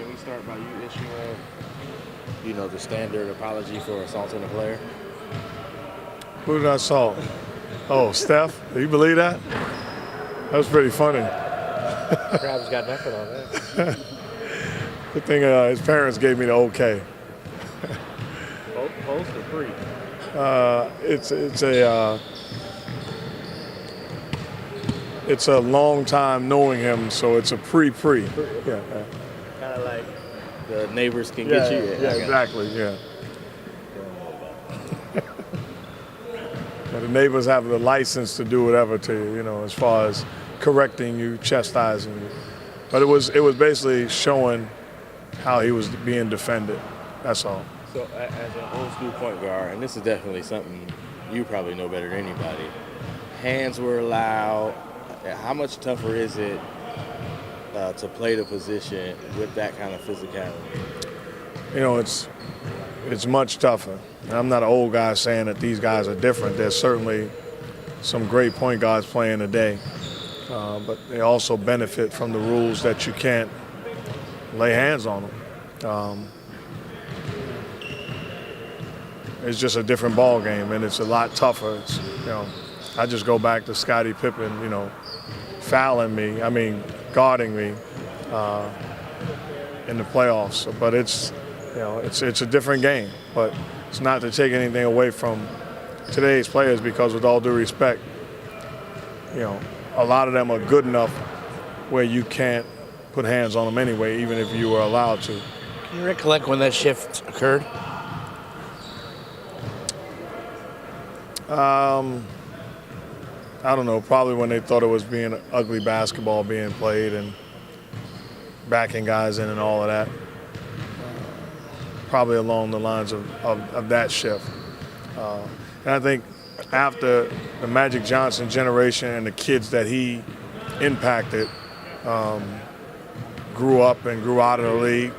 can we start by you issuing, the standard apology for assaulting a player? Who did I assault? Oh, Steph? Do you believe that? That was pretty funny. Crab's got nothing on that. Good thing his parents gave me the okay. Post or pre? It's a long time knowing him, so it's a pre. Yeah. Kind of like the neighbors can Yeah, get you. yeah, exactly. Yeah. The neighbors have the license to do whatever to you, as far as correcting you, chastising you. But it was basically showing how he was being defended. That's all. So as an old school point guard, and this is definitely something you probably know better than anybody, hands were allowed. How much tougher is it to play the position with that kind of physicality? It's much tougher. And I'm not an old guy saying that these guys are different. There's certainly some great point guards playing today, but they also benefit from the rules that you can't lay hands on them. It's just a different ball game, and it's a lot tougher. I just go back to Scottie Pippen, guarding me in the playoffs. But it's a different game. But it's not to take anything away from today's players, because with all due respect, a lot of them are good enough where you can't put hands on them anyway, even if you were allowed to. Can you recollect when that shift occurred? I don't know, probably when they thought it was being ugly basketball being played and backing guys in and all of that. Probably along the lines of that shift. And I think after the Magic Johnson generation and the kids that he impacted grew up and grew out of the league,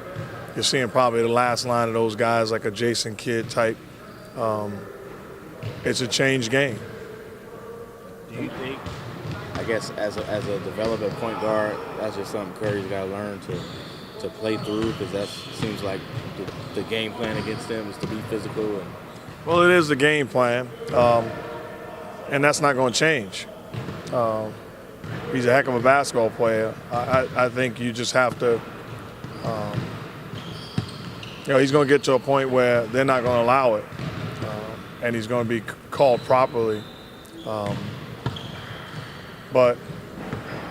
you're seeing probably the last line of those guys like a Jason Kidd type. It's a changed game. Do you think, I guess, as a developing point guard, that's just something Curry's got to learn to play through, because that seems like the game plan against them is to be physical? Well, it is the game plan, and that's not going to change. He's a heck of a basketball player. I think you just have to, he's going to get to a point where they're not going to allow it, and he's going to be called properly. But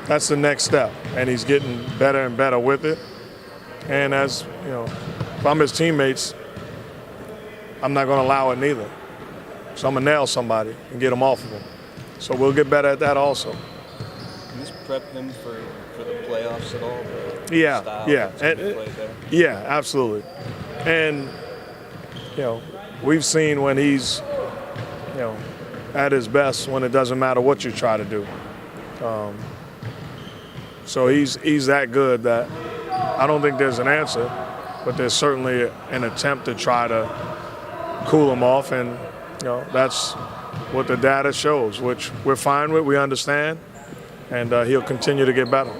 that's the next step, and he's getting better and better with it. And as if I'm his teammates, I'm not going to allow it neither. So I'm going to nail somebody and get him off of him. So we'll get better at that also. Can this prep him for the playoffs at all? Yeah, absolutely. And we've seen when he's at his best when it doesn't matter what you try to do. So he's that good that I don't think there's an answer, but there's certainly an attempt to try to cool him off, and that's what the data shows, which we're fine with, we understand, and he'll continue to get better.